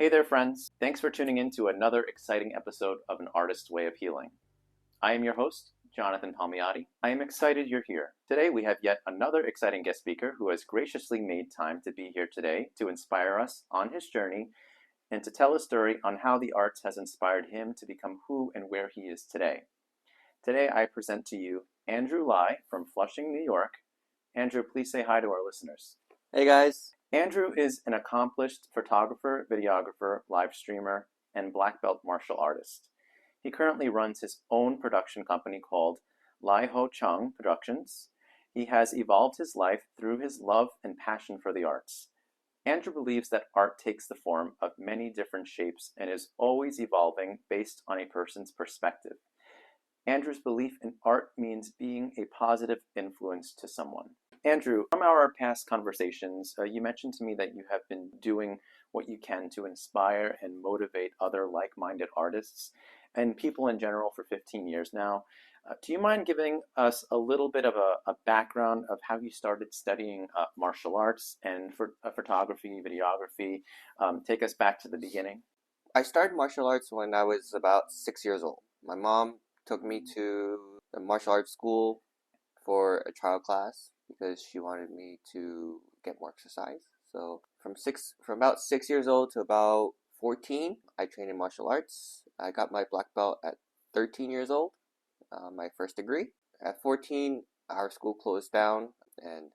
Hey there, friends. Thanks for tuning in to another exciting episode of An Artist's Way of Healing. I am your host, Jonathan Palmiotti. I am excited you're here. Today we have yet another exciting guest speaker who has graciously made time to be here today to inspire us on his journey and to tell a story on how the arts has inspired him to become who and where he is today. Today I present to you Andrew Lai from Flushing, New York. Andrew, please say hi to our listeners. Hey guys. Andrew is an accomplished photographer, videographer, live streamer, and black belt martial artist. He currently runs his own production company called Lai Ho Chung Productions. He has evolved his life through his love and passion for the arts. Andrew believes that art takes the form of many different shapes and is always evolving based on a person's perspective. Andrew's belief in art means being a positive influence to someone. Andrew, from our past conversations, you mentioned to me that you have been doing what you can to inspire and motivate other like-minded artists and people in general for 15 years now. Do you mind giving us a little bit of a background of how you started studying martial arts and for photography, videography? Take us back to the beginning. I started martial arts when I was about 6 years old. My mom took me to the martial arts school for a trial class because she wanted me to get more exercise. So from about 6 years old to about 14, I trained in martial arts. I got my black belt at 13 years old, my first degree. At 14, our school closed down and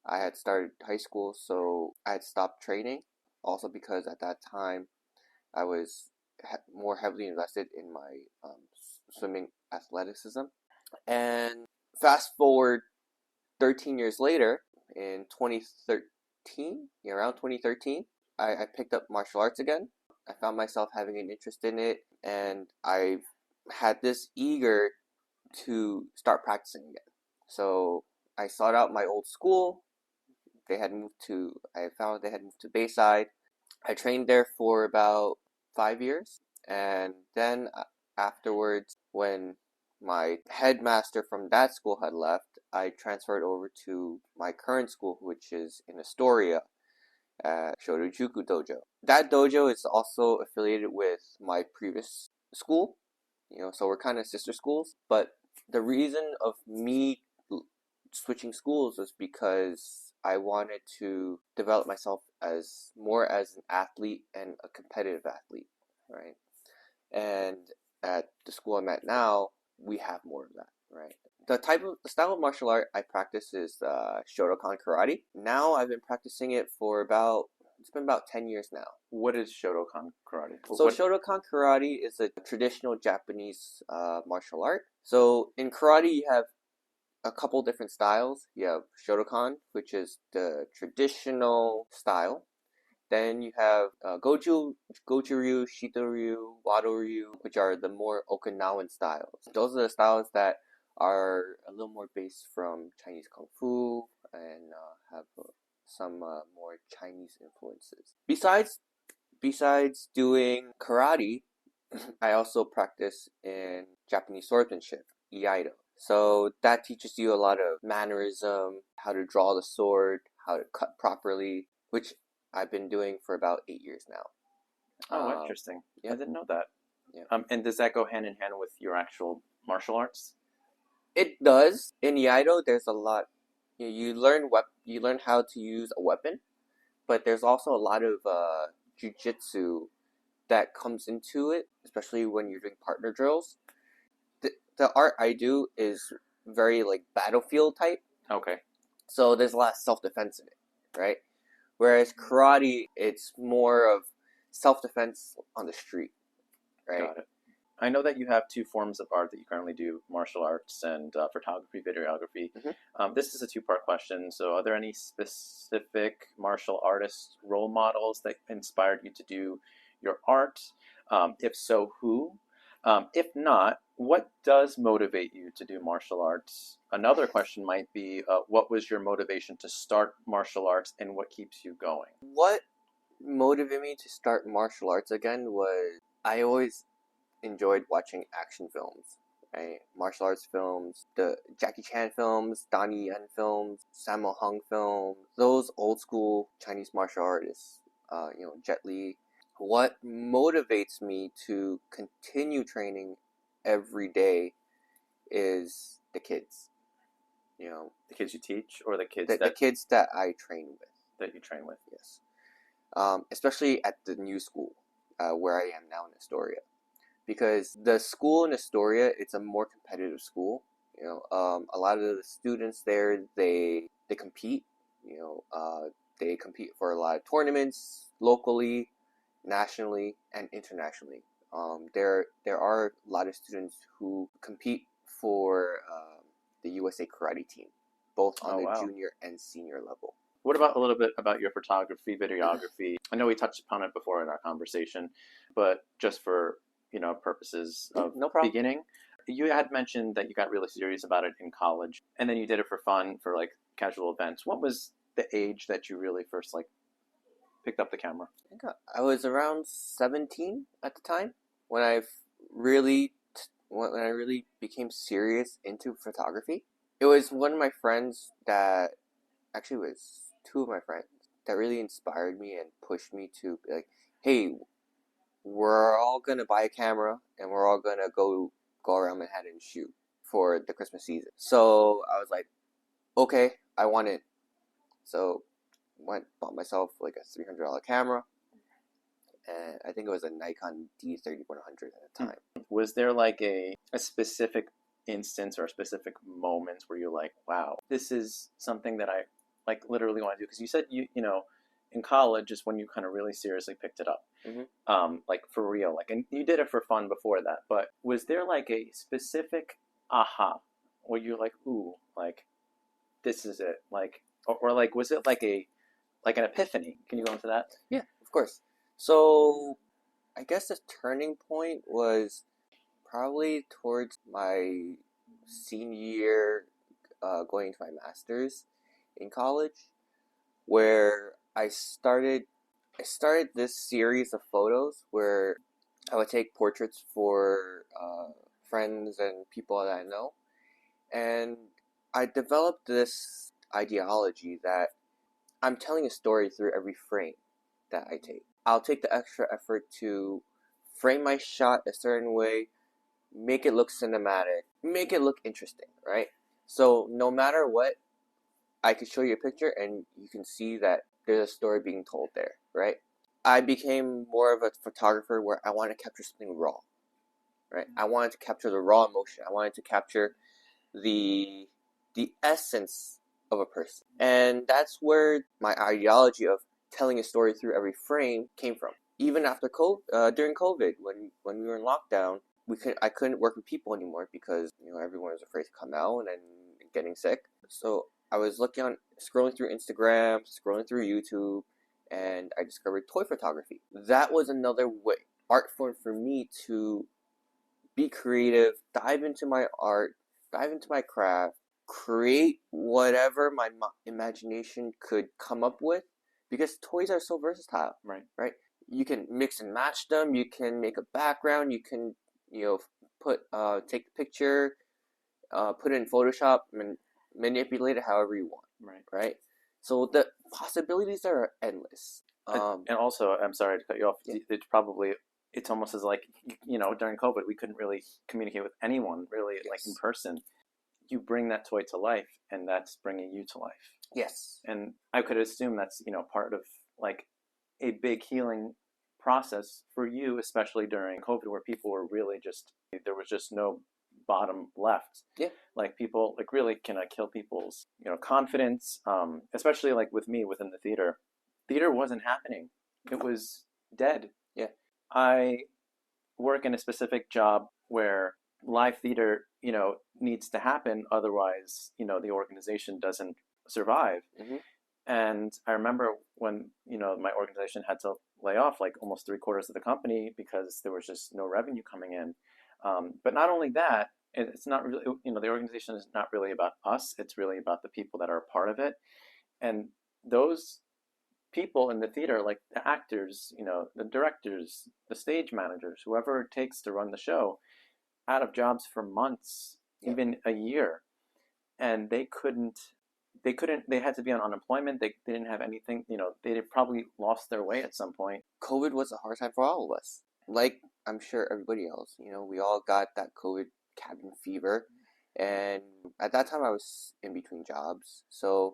I had started high school, so I had stopped training. Also because at that time, I was more heavily invested in my swimming athleticism. And fast forward 13 years later, in 2013, around 2013, I picked up martial arts again. I found myself having an interest in it, and I had this eager to start practicing again. So I sought out my old school. I found they had moved to Bayside. I trained there for about 5 years, and then afterwards, when my headmaster from that school had left, I transferred over to my current school, which is in Astoria at Shotojuku Dojo. That dojo is also affiliated with my previous school, so we're kind of sister schools. But the reason of me switching schools was because I wanted to develop myself as an athlete and a competitive athlete, right? And at the school I'm at now, we have more of that, right? The style of martial art I practice is Shotokan karate. Now I've been practicing it it's been about 10 years now. What is Shotokan karate? Shotokan karate is a traditional Japanese martial art. So in karate, you have a couple different styles. You have Shotokan, which is the traditional style. Then you have Goju-ryu, Shito-ryu, Wado-ryu, which are the more Okinawan styles. Those are the styles that are a little more based from Chinese Kung Fu and have some more Chinese influences. Besides doing karate, I also practice in Japanese swordsmanship, Iaido. So that teaches you a lot of mannerism, how to draw the sword, how to cut properly, which I've been doing for about 8 years now. Oh, interesting. Yeah. I didn't know that. Yeah. And does that go hand in hand with your actual martial arts? It does. In Iaido, there's a lot. You learn how to use a weapon, but there's also a lot of jujitsu that comes into it, especially when you're doing partner drills. The art I do is very like battlefield type. Okay. So there's a lot of self-defense in it, right? Whereas karate, it's more of self-defense on the street, right? Got it. I know that you have two forms of art that you currently do, martial arts and photography, videography. Mm-hmm. This is a two-part question. So are there any specific martial artist role models that inspired you to do your art? If so, who? If not, what does motivate you to do martial arts? Another question might be, what was your motivation to start martial arts and what keeps you going? What motivated me to start martial arts again was I always enjoyed watching action films, right? Martial arts films, the Jackie Chan films, Donnie Yen films, Sammo Hung films, those old school Chinese martial artists, Jet Li. What motivates me to continue training every day is the kids. You know, The kids you teach, or the kids the kids that I train with. that you train with? Yes, especially at the new school where I am now in Astoria, because the school in Astoria, it's a more competitive school. You know, a lot of the students there, they compete. You know, they compete for a lot of tournaments locally, nationally, and internationally. There are a lot of students who compete for the USA Karate team, both on Oh, the wow. junior and senior level. What about a little bit about your photography, videography? I know we touched upon it before in our conversation, but just for purposes Yeah, of no problem. beginning, you had mentioned that you got really serious about it in college, and then you did it for fun, for like casual events. What was the age that you really first like picked up the camera? I think I was around 17 at the time when really when I really became serious into photography. It was one of my friends that actually was two of my friends that really inspired me and pushed me to be like, hey, we're all gonna buy a camera and we're all gonna go around Manhattan and shoot for the Christmas season. So I was like, okay, I want it. So bought myself like a $300 camera, and I think it was a Nikon D3100 at the time. Was there like a specific instance or specific moments where you're like, wow, this is something that I like literally want to do? Because you said you in college is when you kind of really seriously picked it up, like for real, like, and you did it for fun before that. But was there like a specific aha where you're like, ooh, like this is it, like, or like was it like an epiphany? Can you go into that? Yeah, of course. So I guess the turning point was probably towards my senior year, going to my master's in college, where I started this series of photos where I would take portraits for friends and people that I know, and I developed this ideology that I'm telling a story through every frame that I take. I'll take the extra effort to frame my shot a certain way, make it look cinematic, make it look interesting, right? So no matter what, I could show you a picture and you can see that there's a story being told there, right? I became more of a photographer where I wanted to capture something raw, right? I wanted to capture the raw emotion. I wanted to capture the essence of a person. And that's where my ideology of telling a story through every frame came from. Even after during COVID, when we were in lockdown, I couldn't work with people anymore because everyone was afraid to come out and getting sick. So I was scrolling through Instagram, scrolling through YouTube, and I discovered toy photography. That was another art form for me to be creative, dive into my art, dive into my craft, create whatever my imagination could come up with, because toys are so versatile. Right. You can mix and match them. You can make a background. You can take the picture, put it in Photoshop, and manipulate it however you want. Right. So the possibilities are endless. And also, I'm sorry to cut you off. Yeah. It's almost as like, during COVID, we couldn't really communicate with anyone really, Yes. like in person. You bring that toy to life, and that's bringing you to life. Yes. And I could assume that's, part of like a big healing process for you, especially during COVID, where people were really there was just no bottom left. Yeah. Like people like really can kill people's, confidence, especially like with me within the theater. Theater wasn't happening. It was dead. Yeah. I work in a specific job where live theater, needs to happen. Otherwise, the organization doesn't survive. Mm-hmm. And I remember when, my organization had to lay off like almost 3/4 of the company because there was just no revenue coming in. But not only that, it's not really, the organization is not really about us. It's really about the people that are a part of it. And those people in the theater, like the actors, the directors, the stage managers, whoever it takes to run the show, out of jobs for months, even a year. And they couldn't they had to be on unemployment. They didn't have anything, they probably lost their way at some point. COVID was a hard time for all of us. Like, I'm sure everybody else, we all got that COVID cabin fever. And at that time, I was in between jobs. So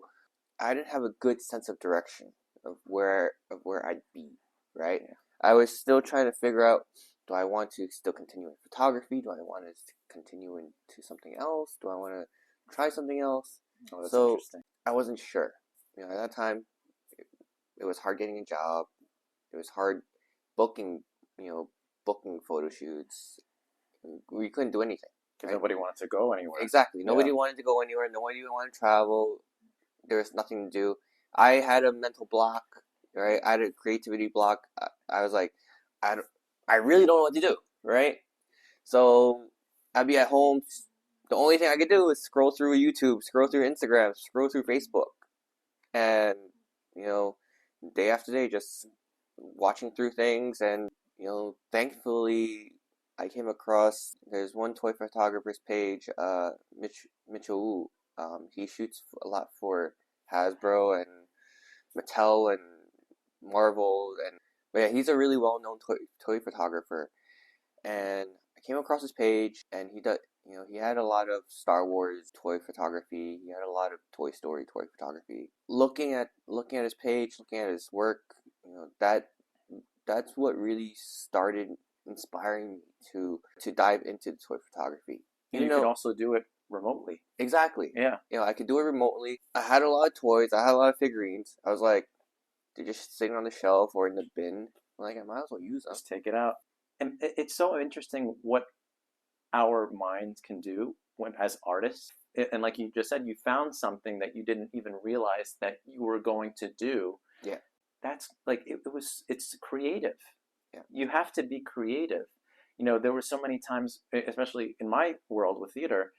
I didn't have a good sense of direction of where I'd be, right? Yeah. I was still trying to figure out, do I want to still continue in photography? Do I want to continue into something else? Do I want to try something else? Oh, that's So interesting. I wasn't sure. At that time, it was hard getting a job. It was hard booking, booking photo shoots. We couldn't do anything. Because Right? nobody wanted to go anywhere. Exactly. Nobody Yeah. wanted to go anywhere. Nobody wanted to travel. There was nothing to do. I had a mental block, right? I had a creativity block. I was like, I really don't know what to do, right? So I'd be at home. The only thing I could do is scroll through YouTube, scroll through Instagram, scroll through Facebook, and day after day, just watching through things. And thankfully, I came across there's one toy photographer's page, Mitchell. He shoots a lot for Hasbro and Mattel and Marvel, but yeah, he's a really well-known toy photographer. And I came across his page, and he had a lot of Star Wars toy photography. He had a lot of Toy Story toy photography. Looking at his page, looking at his work, that's what really started inspiring me to dive into the toy photography. And you could also do it remotely. Exactly. Yeah. I could do it remotely. I had a lot of toys. I had a lot of figurines. I was like, they're just sitting on the shelf or in the bin. Like, I might as well use them. Just take it out. And it's so interesting what our minds can do as artists. And like you just said, you found something that you didn't even realize that you were going to do. Yeah. That's like, it's creative. Yeah. You have to be creative. There were so many times, especially in my world with theater,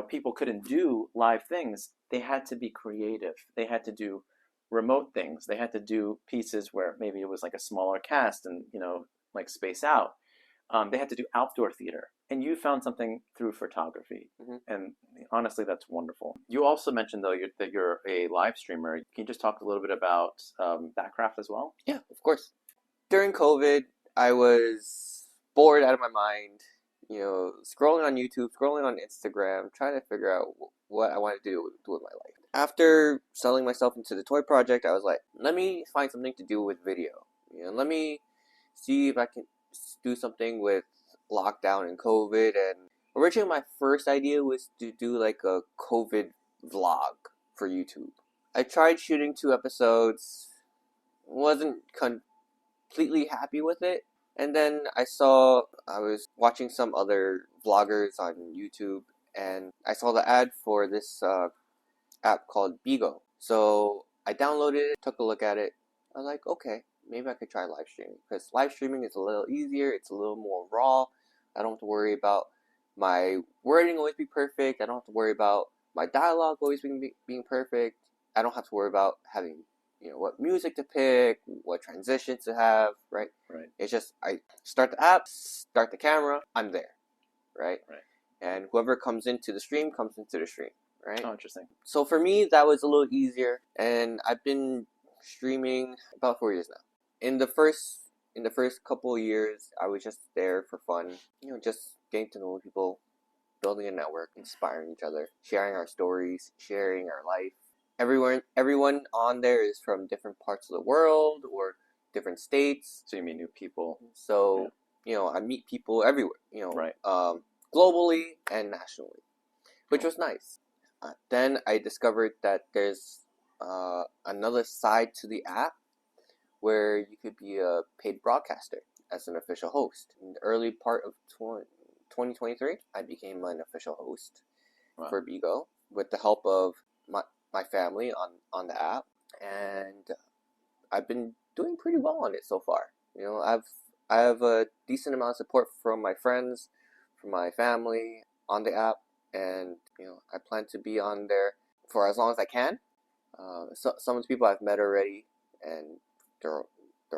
people couldn't do live things. They had to be creative. They had to do remote things. They had to do pieces where maybe it was like a smaller cast and, like space out. They had to do outdoor theater. And you found something through photography. Mm-hmm. And honestly, that's wonderful. You also mentioned, though, that you're a live streamer. Can you just talk a little bit about that craft as well? Yeah, of course. During COVID, I was bored out of my mind, scrolling on YouTube, scrolling on Instagram, trying to figure out what I want to do with my life. After selling myself into the toy project, I was like, let me find something to do with video. Let me see if I can do something with lockdown and COVID. And originally, my first idea was to do like a COVID vlog for YouTube. I tried shooting 2 episodes, wasn't completely happy with it. And then I was watching some other vloggers on YouTube, and I saw the ad for this app called Bigo. So I downloaded it, took a look at it. I was like, okay, maybe I could try live streaming, because live streaming is a little easier. It's a little more raw. I don't have to worry about my wording always be perfect. I don't have to worry about my dialogue always being perfect. I don't have to worry about having what music to pick, what transitions to have, right? Right. It's just I start the app, start the camera, I'm there, right? Right. And whoever comes into the stream comes into the stream, right? Oh, interesting. So for me, that was a little easier, and I've been streaming about 4 years now. In the first couple of years, I was just there for fun, just getting to know people, building a network, inspiring each other, sharing our stories, sharing our life. Everyone on there is from different parts of the world or different states. So you meet new people. So, I meet people everywhere, Right. Globally and nationally, which was nice. Then I discovered that there's another side to the app where you could be a paid broadcaster as an official host. In the early part of 2023, I became an official host for Bigo with the help of my family on the app, and I've been doing pretty well on it so far. I have a decent amount of support from my friends, from my family on the app, and I plan to be on there for as long as I can. Some of the people I've met already, and they're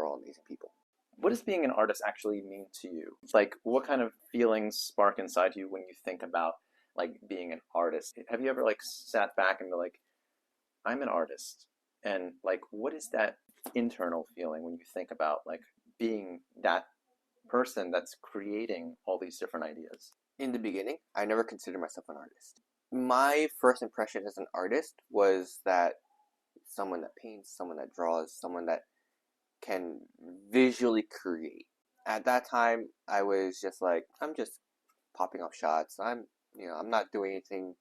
all amazing people. What does being an artist actually mean to you? Like, what kind of feelings spark inside you when you think about like being an artist? Have you ever like sat back and been like, I'm an artist. And like, what is that internal feeling when you think about like being that person that's creating all these different ideas? In the beginning, I never considered myself an artist. My first impression as an artist was that someone that paints, someone that draws, someone that can visually create. At that time, I was just like, I'm just popping off shots. I'm not doing anything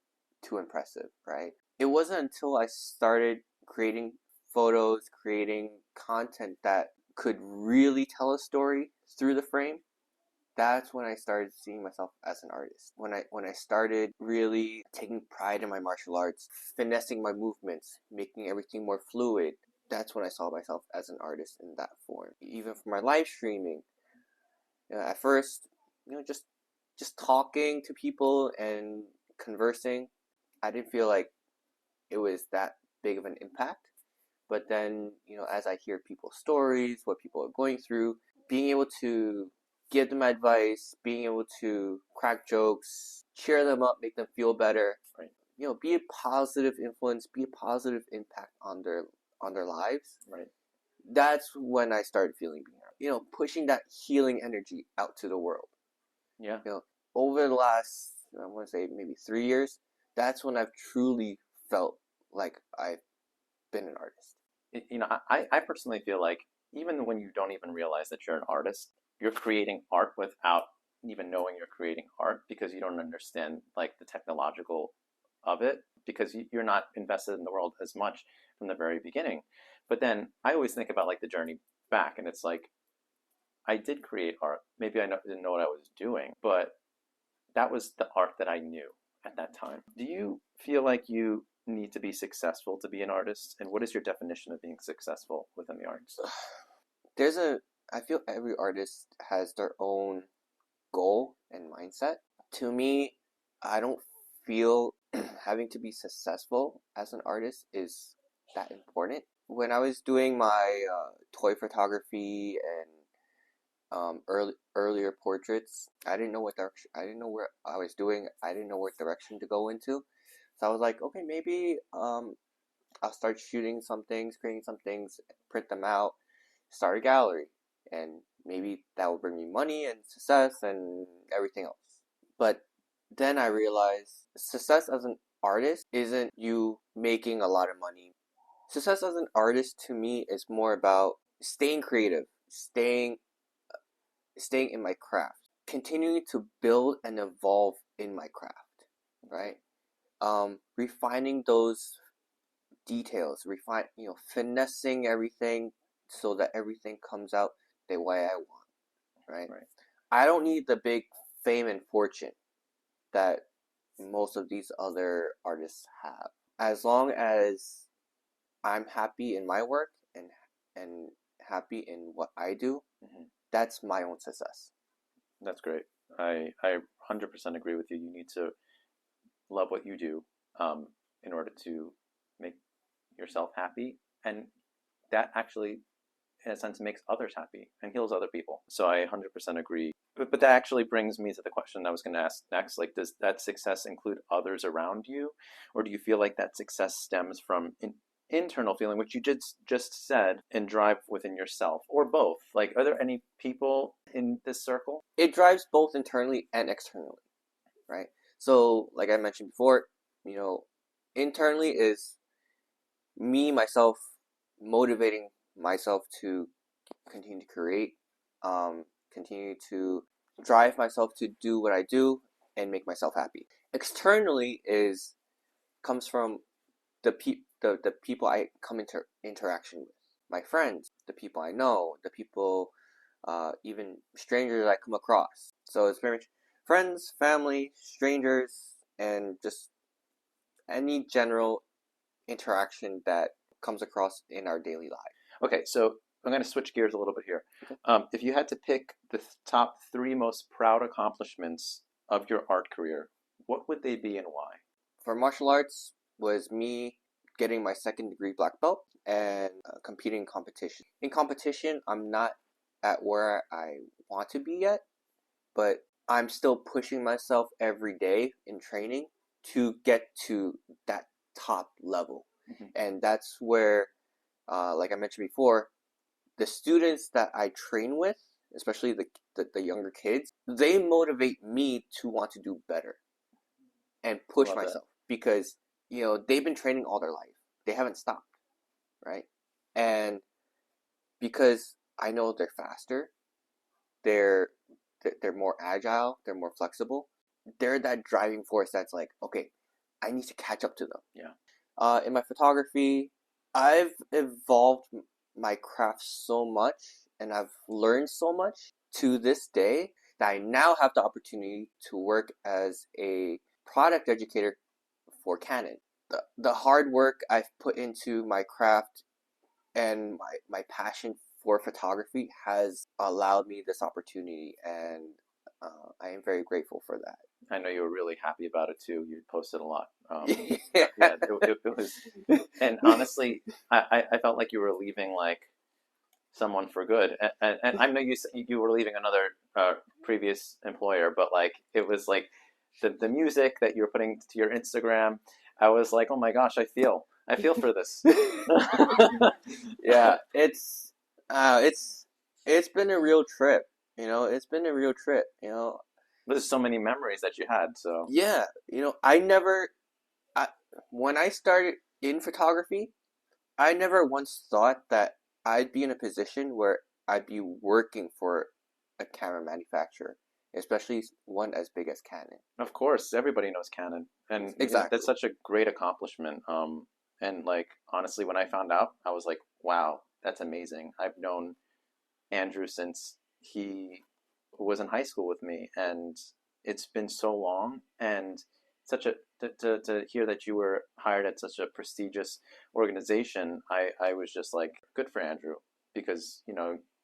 too impressive, right? It wasn't until I started creating photos, creating content that could really tell a story through the frame. That's when I started seeing myself as an artist. When I started really taking pride in my martial arts, finessing my movements, making everything more fluid, that's when I saw myself as an artist in that form. Even for my live streaming, at first, just talking to people and conversing, I didn't feel like it was that big of an impact. But then, as I hear people's stories, what people are going through, being able to give them advice, being able to crack jokes, cheer them up, make them feel better, Right. Be a positive influence, be a positive impact on their lives. Right. That's when I started feeling being, pushing that healing energy out to the world. Yeah. Over the last, I want to say maybe 3 years, that's when I've truly felt like I've been an artist. I personally feel like even when you don't even realize that you're an artist, you're creating art without even knowing you're creating art because you don't understand like the technological of it because you're not invested in the world as much from the very beginning. But then I always think about like the journey back, and it's like I did create art. Maybe didn't know what I was doing, but that was the art that I knew at that time. Do you feel like you need to be successful to be an artist? And what is your definition of being successful within the arts? I feel every artist has their own goal and mindset. To me, I don't feel having to be successful as an artist is that important. When I was doing my toy photography and earlier portraits, I didn't know what direction. I didn't know where I was doing. I didn't know what direction to go into. So I was like, okay, maybe I'll start shooting some things, creating some things, print them out, start a gallery, and maybe that will bring me money and success and everything else. But then I realized success as an artist isn't you making a lot of money. Success as an artist to me is more about staying creative, staying in my craft, continuing to build and evolve in my craft, right? Refining those details, finessing everything so that everything comes out the way I want, right? Right. I don't need the big fame and fortune that most of these other artists have. As long as I'm happy in my work and happy in what I do, Mm-hmm. that's my own success. That's great. I 100% agree with you. You need to love what you do in order to make yourself happy, and that actually, in a sense, makes others happy and heals other people. So I 100% agree. But that actually brings me to the question I was going to ask next. Like, does that success include others around you, or do you feel like that success stems from internal feeling, which you just said, and drive within yourself, or both? Like, are there any people in this circle? It drives both internally and externally, right? So, like I mentioned before, internally is myself, motivating myself to continue to create, continue to drive myself to do what I do and make myself happy. Externally comes from the people I come into interaction with, my friends, the people I know, the people, even strangers I come across. So it's very much friends, family, strangers, and just any general interaction that comes across in our daily life. Okay, so I'm going to switch gears a little bit here. Okay. If you had to pick the top three most proud accomplishments of your art career, what would they be and why? For martial arts was me getting my second degree black belt and competing in competition. In competition, I'm not at where I want to be yet, but I'm still pushing myself every day in training to get to that top level. Mm-hmm. And that's where, like I mentioned before, the students that I train with, especially the younger kids, they motivate me to want to do better and I push love that. myself because, they've been training all their life. They haven't stopped, right? And because I know they're faster, they're they're more agile, they're more flexible. They're that driving force that's like, okay, I need to catch up to them. Yeah. In my photography, I've evolved my craft so much and I've learned so much to this day that I now have the opportunity to work as a product educator for Canon. The hard work I've put into my craft and my passion for photography has allowed me this opportunity, and I am very grateful for that. I know you were really happy about it too. You posted a lot. Yeah. Yeah, it was, and honestly, I felt like you were leaving like someone for good. And I know you were leaving another previous employer, but like it was like the music that you were putting to your Instagram. I was like, oh my gosh, I feel for this. Yeah, it's been a real trip. It's been a real trip. There's so many memories that you had. So Yeah, I never, I, when I started in photography, I never once thought that I'd be in a position where I'd be working for a camera manufacturer, especially one as big as Canon. of course, everybody knows Canon, and that's Exactly. such a great accomplishment. And like honestly, when I found out, I was like, wow, that's amazing. I've known Andrew since he was in high school with me, and it's been so long. And such a to hear that you were hired at such a prestigious organization, I was just like, good for Andrew, because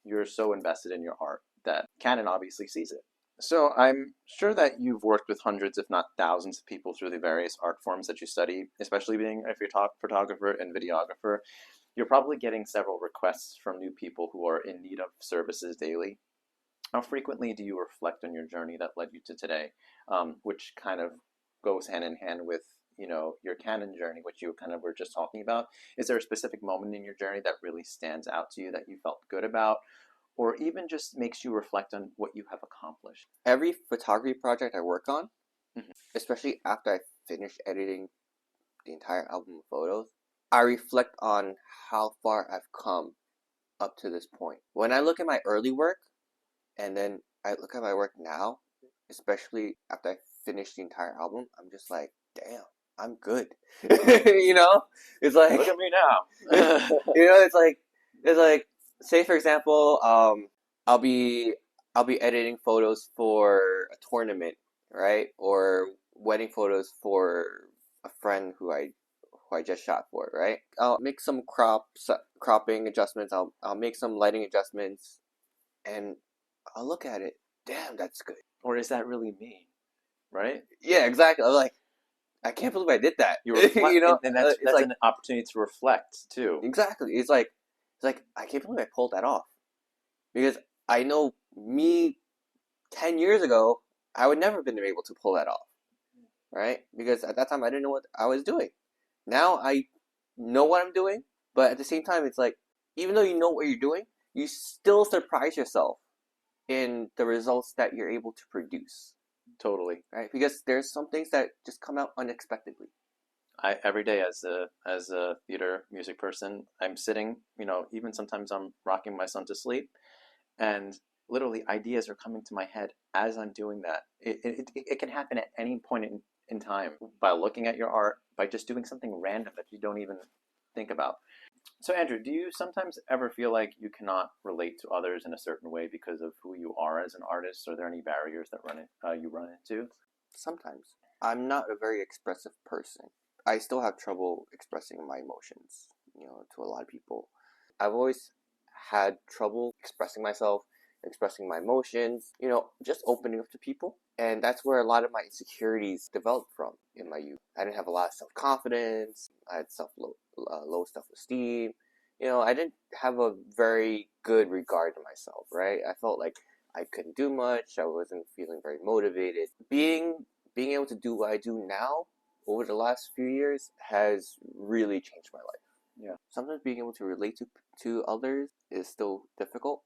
you're so invested in your art that Canon obviously sees it. So I'm sure that you've worked with hundreds, if not thousands, of people through the various art forms that you study, especially being a photographer and videographer. You're probably getting several requests from new people who are in need of services daily. How frequently do you reflect on your journey that led you to today, which kind of goes hand in hand with your Canon journey, which you kind of were just talking about? Is there a specific moment in your journey that really stands out to you that you felt good about, or even just makes you reflect on what you have accomplished? Every photography project I work on, Mhm. especially after I finish editing the entire album of photos, I reflect on how far I've come up to this point. When I look at my early work and then I look at my work now, especially after I finish the entire album, I'm just like, damn, I'm good. It's like, Look at me now. it's like, say for example, I'll be I'll be editing photos for a tournament, right? Or wedding photos for a friend who I just shot for, right? I'll make some cropping adjustments. I'll make some lighting adjustments, and I'll look at it. Damn, that's good. Or is that really me? Right? Yeah, exactly. I'm like, I can't believe I did that. You reflect, and It's that's like an opportunity to reflect too. exactly. It's like I can't believe I pulled that off because I know me 10 years ago, I would never have been able to pull that off, right? Because at that time I didn't know what I was doing. Now I know what I'm doing, but at the same time, it's like even though you know what you're doing, you still surprise yourself in the results that you're able to produce, Totally. right? Because there's some things that just come out unexpectedly. I every day as a theater music person, I'm sitting, even sometimes I'm rocking my son to sleep, and literally ideas are coming to my head as I'm doing that. It can happen at any point in time by looking at your art, by just doing something random that you don't even think about. So Andrew, do you sometimes ever feel like you cannot relate to others in a certain way because of who you are as an artist? Are there any barriers that you run into? Sometimes I'm not a very expressive person. I still have trouble expressing my emotions, to a lot of people. I've always had trouble expressing myself, expressing my emotions, just opening up to people. And that's where a lot of my insecurities developed from in my youth. I didn't have a lot of self-confidence. I had low self-esteem. I didn't have a very good regard to myself, right? I felt like I couldn't do much. I wasn't feeling very motivated. Being able to do what I do now over the last few years has really changed my life. Yeah. Sometimes being able to relate to others is still difficult,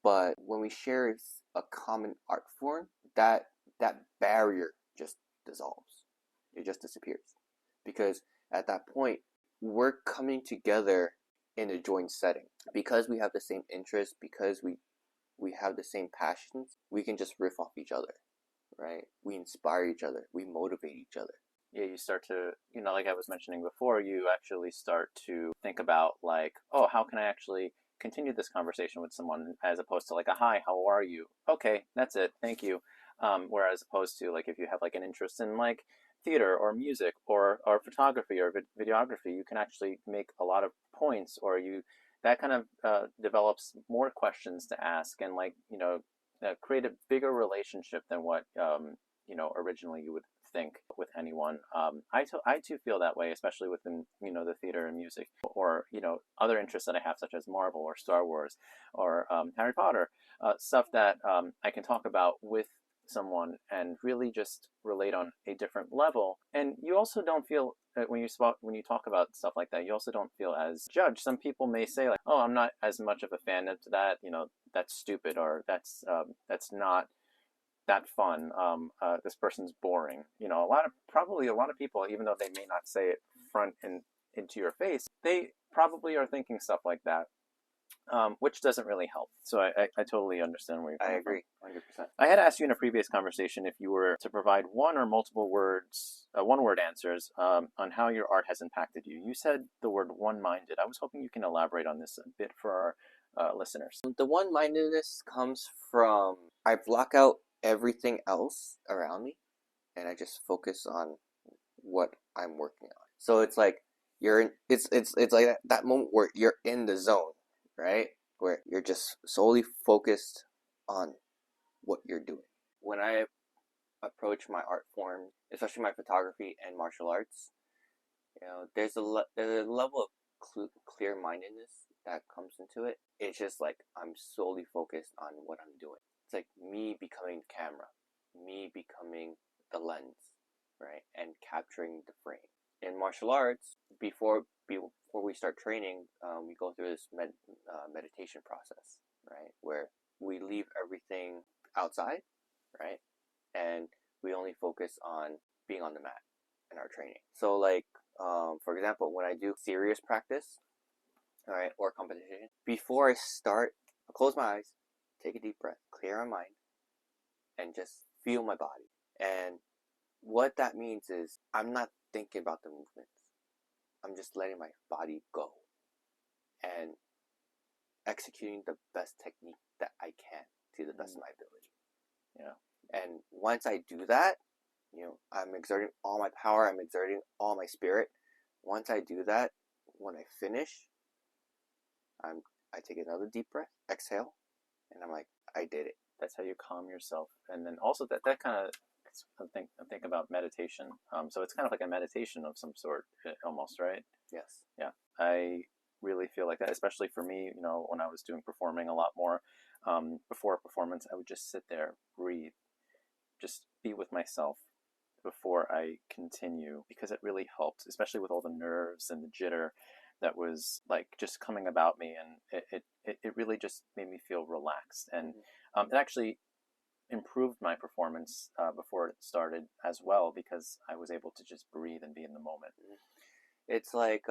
but when we share a common art form, that barrier just dissolves. It just disappears. Because at that point, we're coming together in a joint setting. Because we have the same interests, because we have the same passions, we can just riff off each other, right? We inspire each other. We motivate each other. Yeah, you start to, like I was mentioning before, you actually start to think about like, oh, how can I actually continue this conversation with someone, as opposed to like a hi, how are you? Okay, that's it, thank you. Whereas opposed to like if you have like an interest in like theater or music or photography or videography, you can actually make a lot of points, or that kind of develops more questions to ask, and like create a bigger relationship than what originally you would think with anyone. I too feel that way, especially within the theater and music, or other interests that I have, such as Marvel or Star Wars or Harry Potter, stuff that I can talk about with someone and really just relate on a different level. And you also don't feel when you talk about stuff like that, you also don't feel as judged. Some people may say like, "Oh, I'm not as much of a fan of that. That's stupid, or that's not that fun. This person's boring." Probably a lot of people, even though they may not say it front and into your face, they probably are thinking stuff like that, which doesn't really help. So I totally understand where you're coming from. I agree, 100%. I had asked you in a previous conversation if you were to provide one or multiple words, one-word answers on how your art has impacted you. You said the word one-minded. I was hoping you can elaborate on this a bit for our listeners. The one-mindedness comes from I block out everything else around me, and I just focus on what I'm working on. So it's like it's like that moment where you're in the zone, right? Where you're just solely focused on what you're doing. When I approach my art form, especially my photography and martial arts, there's a level of clear-mindedness that comes into it. It's just like I'm solely focused on what I'm doing. It's like me becoming the camera, me becoming the lens, right, and capturing the frame. In martial arts, before we start training, we go through this meditation process, right, where we leave everything outside, right, and we only focus on being on the mat in our training. So, like, for example, when I do serious practice, all right, or competition, before I start, I'll close my eyes, take a deep breath, clear my mind, and just feel my body. And what that means is I'm not thinking about the movements. I'm just letting my body go and executing the best technique that I can to the best of my ability. And once I do that, I'm exerting all my power, I'm exerting all my spirit. Once I do that, when I finish, I take another deep breath, exhale, and I'm like, I did it. That's how you calm yourself. And then also that kind of, I think about meditation. So it's kind of like a meditation of some sort, almost, right? Yes. Yeah. I really feel like that, especially for me, when I was performing a lot more, before a performance, I would just sit there, breathe, just be with myself before I continue, because it really helped, especially with all the nerves and the jitter that was like just coming about me, and it really just made me feel relaxed, and it actually improved my performance before it started as well, because I was able to just breathe and be in the moment. It's like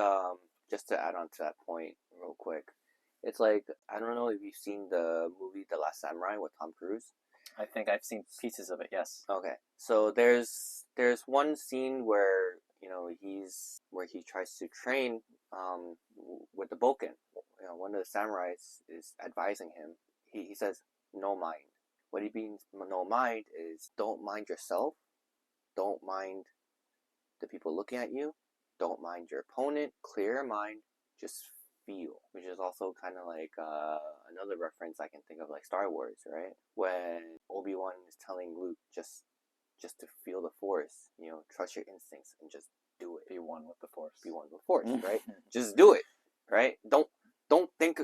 just to add on to that point real quick, it's like, I don't know if you've seen the movie The Last Samurai with Tom Cruise. I think I've seen pieces of it, yes. Okay, so there's one scene where he tries to train with the Boken. One of the samurais is advising him. He says no mind. What he means no mind is don't mind yourself, don't mind the people looking at you, don't mind your opponent, clear your mind, just feel, which is also kind of like another reference I can think of, like Star Wars, right? When Obi-Wan is telling Luke just to feel the Force, trust your instincts and just do it. Be one with the Force. Be one with the Force, right? Just do it, right? Don't think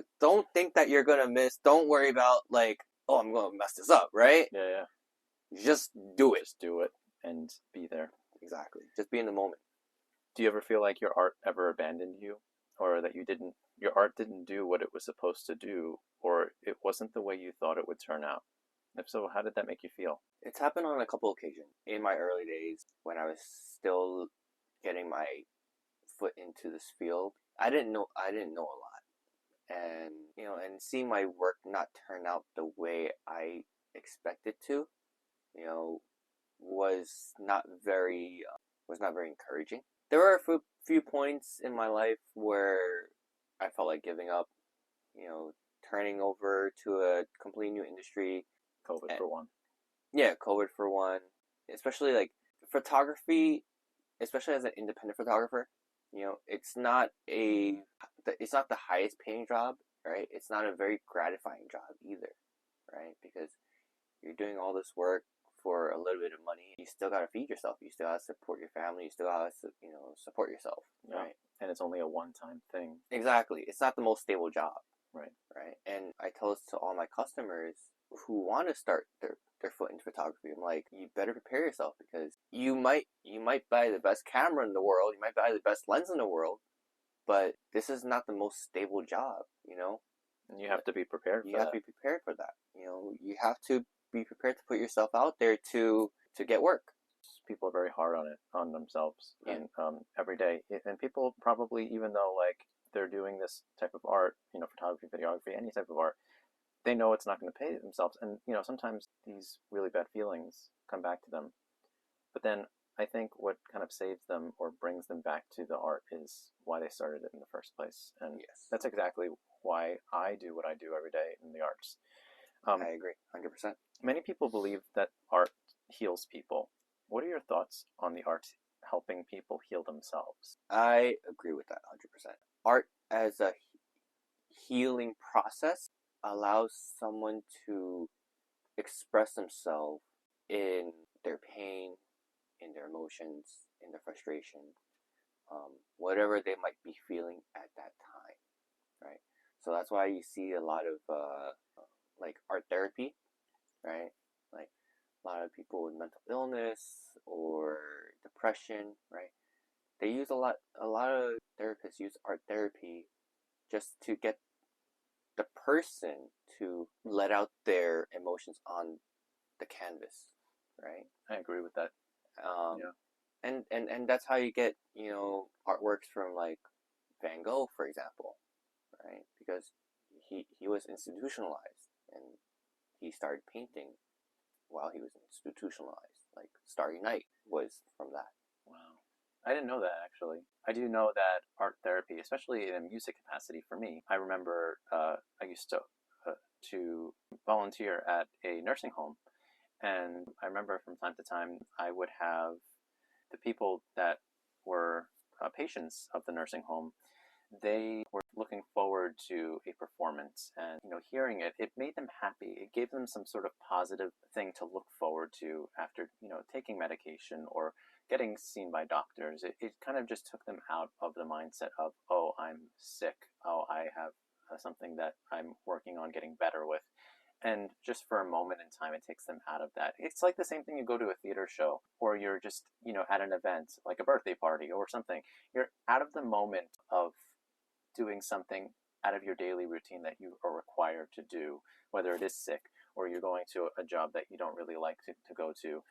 that you're gonna miss. Don't worry about like, oh, I'm gonna mess this up, right? Yeah. Just do it. Just do it and be there. Exactly. Just be in the moment. Do you ever feel like your art ever abandoned you, or that your art didn't do what it was supposed to do, or it wasn't the way you thought it would turn out? If so, how did that make you feel? It's happened on a couple occasions in my early days when I was still getting my foot into this field. I didn't know a lot. And and seeing my work not turn out the way I expected to, you know, was not very encouraging. There were a few points in my life where I felt like giving up, turning over to a completely new industry. COVID And, for one. yeah, COVID for one. Especially like photography, especially as an independent photographer, it's not the highest paying job, right? It's not a very gratifying job either, right? Because you're doing all this work for a little bit of money. You still gotta feed yourself. You still gotta support your family. You still gotta, support yourself, Yeah. right? And it's only a one-time thing. Exactly. It's not the most stable job, Right. right? And I tell this to all my customers who want to start their foot into photography. I'm like, you better prepare yourself because you might buy the best camera in the world, you might buy the best lens in the world, but this is not the most stable job, And you have to be prepared You for have that. to be prepared for that. You have to be prepared to put yourself out there to get work. People are very hard on themselves, Yeah. and every day. And people probably, even though like they're doing this type of art, photography, videography, any type of art, they know it's not going to pay themselves, and sometimes these really bad feelings come back to them. But then I think what kind of saves them or brings them back to the art is why they started it in the first place, and Yes. that's exactly why I do what I do every day in the arts. I agree, 100%. Many people believe that art heals people. What are your thoughts on the arts helping people heal themselves? I agree with that 100%. Art as a healing process allows someone to express themselves in their pain, in their emotions, in their frustration, whatever they might be feeling at that time, right? So that's why you see a lot of like art therapy, right? Like a lot of people with mental illness or depression, right? They use a lot of therapists use art therapy just to get the person to let out their emotions on the canvas, right? I agree with that. Um, Yeah. and that's how you get artworks from like Van Gogh, for example, right? Because he was institutionalized and he started painting while he was institutionalized. Like Starry Night was from that. Wow. I didn't know that actually. I do know that art therapy, especially in a music capacity for me, I remember I used to volunteer at a nursing home. And I remember from time to time, I would have the people that were patients of the nursing home, they were looking forward to a performance, and hearing it made them happy. It gave them some sort of positive thing to look forward to after taking medication or getting seen by doctors. It kind of just took them out of the mindset of, oh, I'm sick, oh, I have something that I'm working on getting better with. And just for a moment in time, it takes them out of that. It's like the same thing. You go to a theater show, or you're just at an event like a birthday party or something. You're out of the moment of doing something out of your daily routine that you are required to do, whether it is sick or you're going to a job that you don't really like to go to.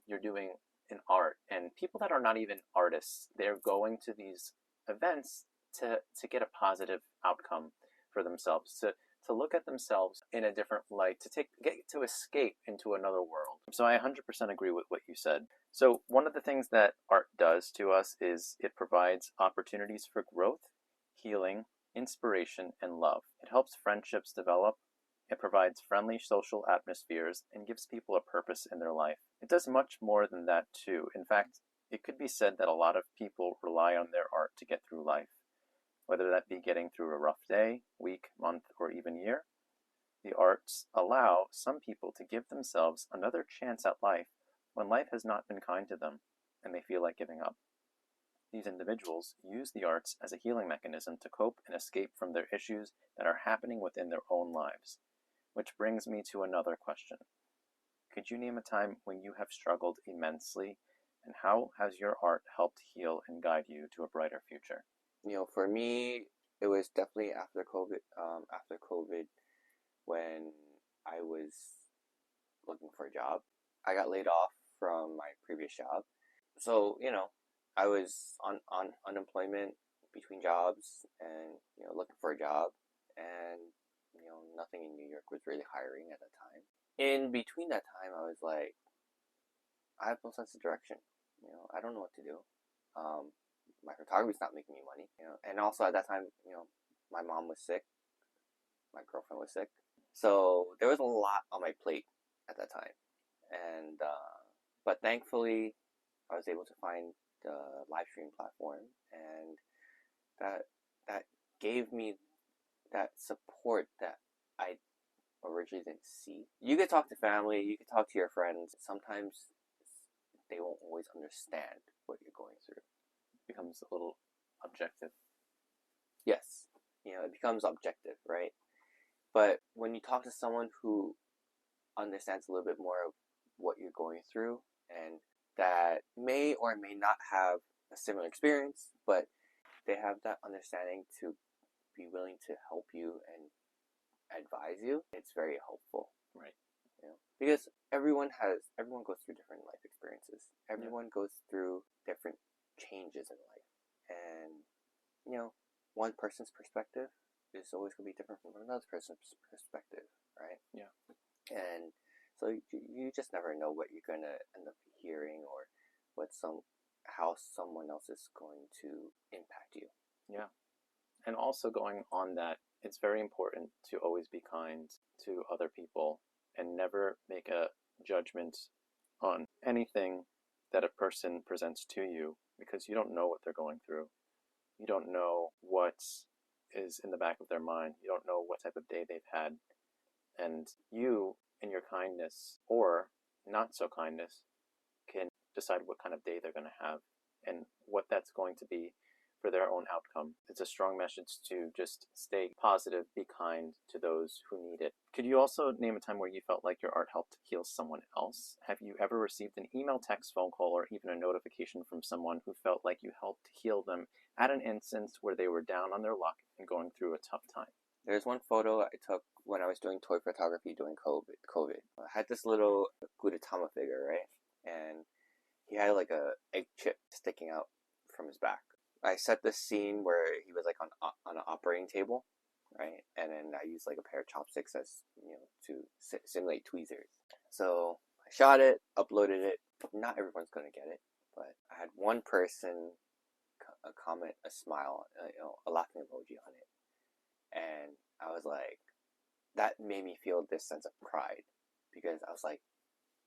You're doing an art, and people that are not even artists, they're going to these events to get a positive outcome for themselves, to look at themselves in a different light, get to escape into another world. So I 100% agree with what you said. So one of the things that art does to us is it provides opportunities for growth, healing, inspiration, and love. It helps friendships develop. It provides friendly social atmospheres and gives people a purpose in their life. It does much more than that too. In fact, it could be said that a lot of people rely on their art to get through life. Whether that be getting through a rough day, week, month, or even year, the arts allow some people to give themselves another chance at life when life has not been kind to them and they feel like giving up. These individuals use the arts as a healing mechanism to cope and escape from their issues that are happening within their own lives. Which brings me to another question. Could you name a time when you have struggled immensely And how has your art helped heal and guide you to a brighter future? For me, it was definitely after COVID. After COVID, when I was looking for a job, I got laid off from my previous job. So I was on unemployment between jobs, and looking for a job, and nothing in New York was really hiring at that time. In between that time, I was like, I have no sense of direction. I don't know what to do. My photography's not making me money. And also at that time, my mom was sick, my girlfriend was sick, so there was a lot on my plate at that time. And but thankfully, I was able to find the live stream platform, and that gave me that support that I originally didn't see. You could talk to family, you could talk to your friends. Sometimes they won't always understand what you're going through. It becomes a little objective. Yes, it becomes objective, right? But when you talk to someone who understands a little bit more of what you're going through, and that may or may not have a similar experience, but they have that understanding to be willing to help you and advise you, it's very helpful. Right. Because everyone goes through different life experiences. Everyone goes through different changes in life. And one person's perspective is always going to be different from another person's perspective, right? Yeah. And so you just never know what you're going to end up hearing, or how someone else is going to impact you. Yeah. And also going on that, it's very important to always be kind to other people and never make a judgment on anything that a person presents to you, because you don't know what they're going through. You don't know what is in the back of their mind. You don't know what type of day they've had. And you, in your kindness or not so kindness, can decide what kind of day they're going to have and what that's going to be for their own outcome. It's a strong message to just stay positive, be kind to those who need it. Could you also name a time where you felt like your art helped heal someone else? Have you ever received an email, text, phone call, or even a notification from someone who felt like you helped heal them at an instance where they were down on their luck and going through a tough time? There's one photo I took when I was doing toy photography during COVID. I had this little Gudetama figure, right? And he had like a egg chip sticking out from his back. I set this scene where he was like on an operating table, right? And then I used like a pair of chopsticks as to simulate tweezers. So I shot it, uploaded it. Not everyone's gonna get it, but I had one person comment a smile, a laughing emoji on it, and I was like, that made me feel this sense of pride, because I was like,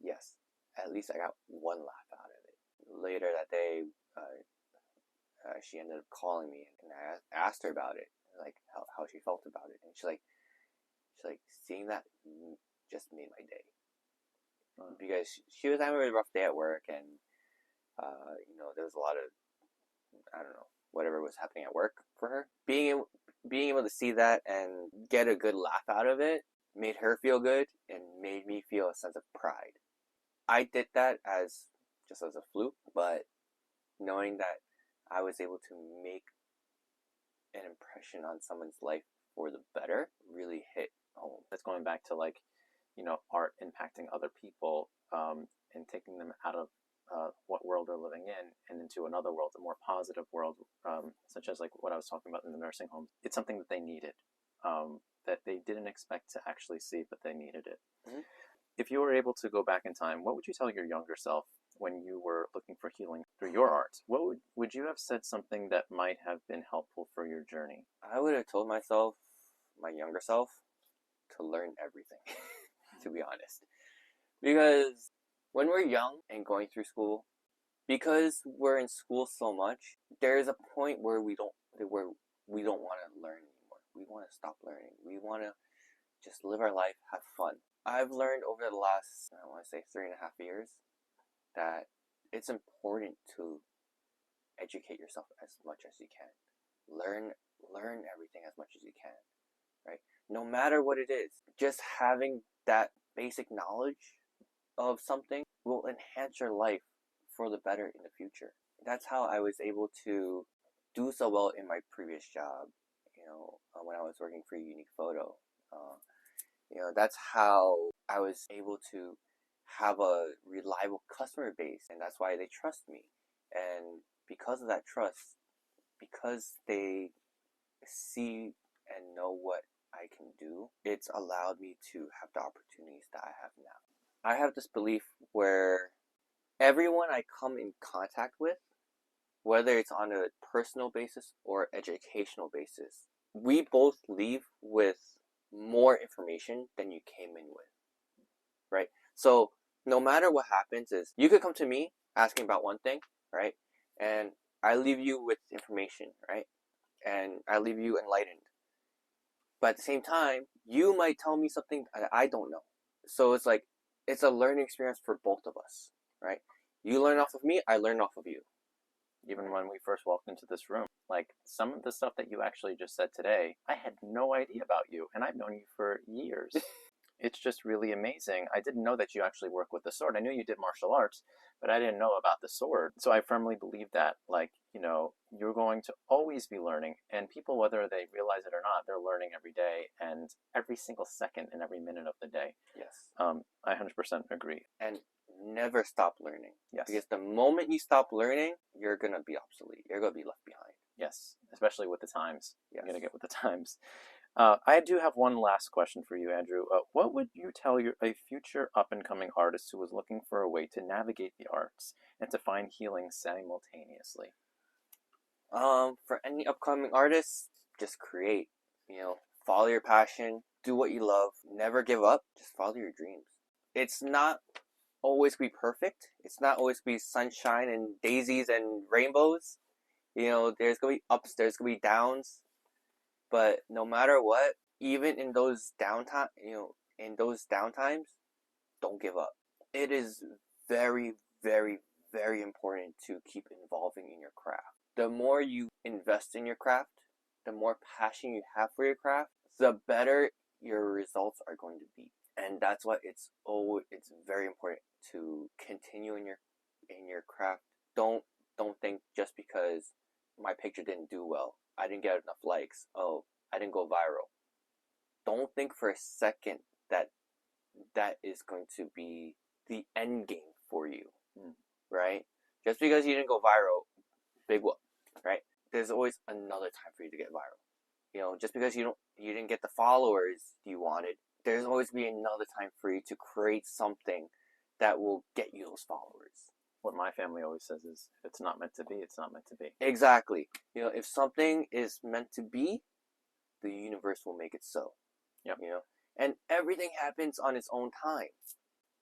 yes, at least I got one laugh out of it. Later that day, she ended up calling me, and I asked her about it, like how she felt about it, and she's like, seeing that just made my day, because she was having a really rough day at work, and there was a lot of, I don't know, whatever was happening at work for her. Being able to see that and get a good laugh out of it made her feel good and made me feel a sense of pride. I did that just as a fluke, but knowing that I was able to make an impression on someone's life for the better really hit home. That's going back to art impacting other people, and taking them out of what world they're living in and into another world, a more positive world, such as like what I was talking about in the nursing home. It's something that they needed, that they didn't expect to actually see, but they needed it. Mm-hmm. If you were able to go back in time, what would you tell your younger self when you were looking for healing through your art? What would you have said something that might have been helpful for your journey? I would have told myself, my younger self, to learn everything, to be honest. Because when we're young and going through school, because we're in school so much, there is a point where we don't want to learn anymore. We want to stop learning. We want to just live our life, have fun. I've learned over the last, I want to say 3.5 years, that it's important to educate yourself as much as you can. Learn everything as much as you can, right? No matter what it is, just having that basic knowledge of something will enhance your life for the better in the future. That's how I was able to do so well in my previous job, when I was working for Unique Photo. That's how I was able to have a reliable customer base, and that's why they trust me. And because of that trust, because they see and know what I can do, it's allowed me to have the opportunities that I have now. I have this belief where everyone I come in contact with, whether it's on a personal basis or educational basis, we both leave with more information than you came in with, right? So no matter what happens is you could come to me asking about one thing, right? And I leave you with information, right? And I leave you enlightened. But at the same time, you might tell me something that I don't know. So it's like, it's a learning experience for both of us, right? You learn off of me, I learn off of you. Even when we first walked into this room, like some of the stuff that you actually just said today, I had no idea about you, and I've known you for years. It's just really amazing. I didn't know that you actually work with the sword. I knew you did martial arts, but I didn't know about the sword. So I firmly believe that, you're going to always be learning, and people, whether they realize it or not, they're learning every day and every single second and every minute of the day. Yes. I 100% agree. And never stop learning. Yes. Because the moment you stop learning, you're going to be obsolete. You're going to be left behind. Yes. Especially with the times. Yes. You're going to get with the times. I do have one last question for you, Andrew. What would you tell a future up-and-coming artist who was looking for a way to navigate the arts and to find healing simultaneously? For any upcoming artists, just create. Follow your passion. Do what you love. Never give up. Just follow your dreams. It's not always be perfect. It's not always be sunshine and daisies and rainbows. There's gonna be ups, there's gonna be downs. But no matter what, even in those downtimes, don't give up. It is very, very, very important to keep evolving in your craft. The more you invest in your craft, the more passion you have for your craft, the better your results are going to be. And that's why it's very important to continue in your craft. Don't think just because my picture didn't do well, I didn't get enough likes, oh, I didn't go viral. Don't think for a second that is going to be the end game for you, right? Just because you didn't go viral, big whoop, right? There's always another time for you to get viral. Just because you didn't get the followers you wanted, there's always be another time for you to create something that will get you those followers. What my family always says is, if it's not meant to be, it's not meant to be. Exactly. If something is meant to be, the universe will make it so. Yep. And everything happens on its own time.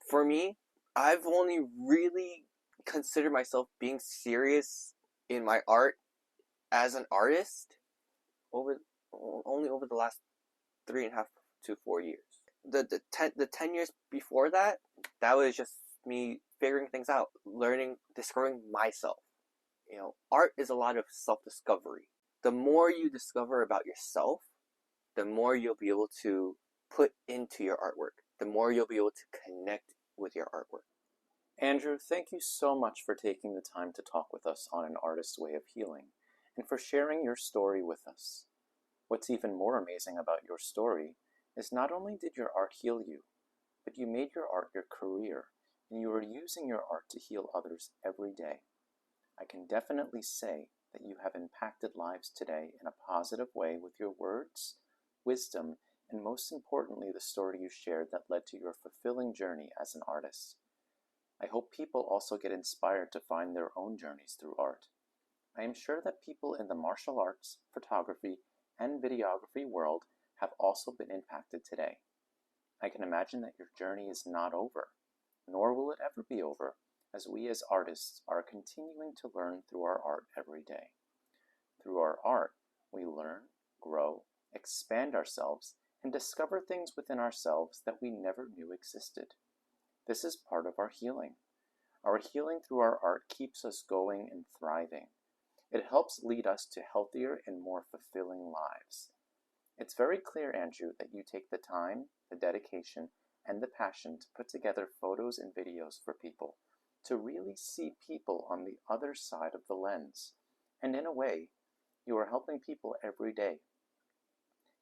For me, I've only really considered myself being serious in my art as an artist only over the last 3.5 to 4 years. The 10 years before that was just me figuring things out, learning, discovering myself. Art is a lot of self-discovery. The more you discover about yourself, the more you'll be able to put into your artwork. The more you'll be able to connect with your artwork. Andrew, thank you so much for taking the time to talk with us on An Artist's Way of Healing, and for sharing your story with us. What's even more amazing about your story is not only did your art heal you, but you made your art your career, and you are using your art to heal others every day. I can definitely say that you have impacted lives today in a positive way with your words, wisdom, and most importantly, the story you shared that led to your fulfilling journey as an artist. I hope people also get inspired to find their own journeys through art. I am sure that people in the martial arts, photography, and videography world have also been impacted today. I can imagine that your journey is not over, nor will it ever be over, as we as artists are continuing to learn through our art every day. Through our art, we learn, grow, expand ourselves, and discover things within ourselves that we never knew existed. This is part of our healing. Our healing through our art keeps us going and thriving. It helps lead us to healthier and more fulfilling lives. It's very clear, Andrew, that you take the time, the dedication, and the passion to put together photos and videos for people, to really see people on the other side of the lens. And in a way, you are helping people every day.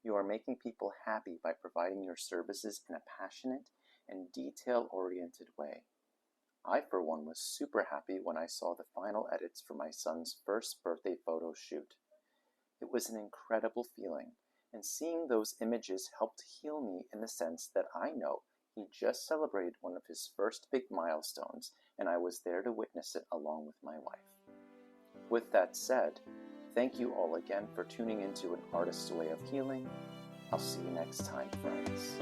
You are making people happy by providing your services in a passionate and detail-oriented way. I, for one, was super happy when I saw the final edits for my son's first birthday photo shoot. It was an incredible feeling, and seeing those images helped heal me in the sense that I know he just celebrated one of his first big milestones, and I was there to witness it along with my wife. With that said, thank you all again for tuning into An Artist's Way of Healing. I'll see you next time, friends.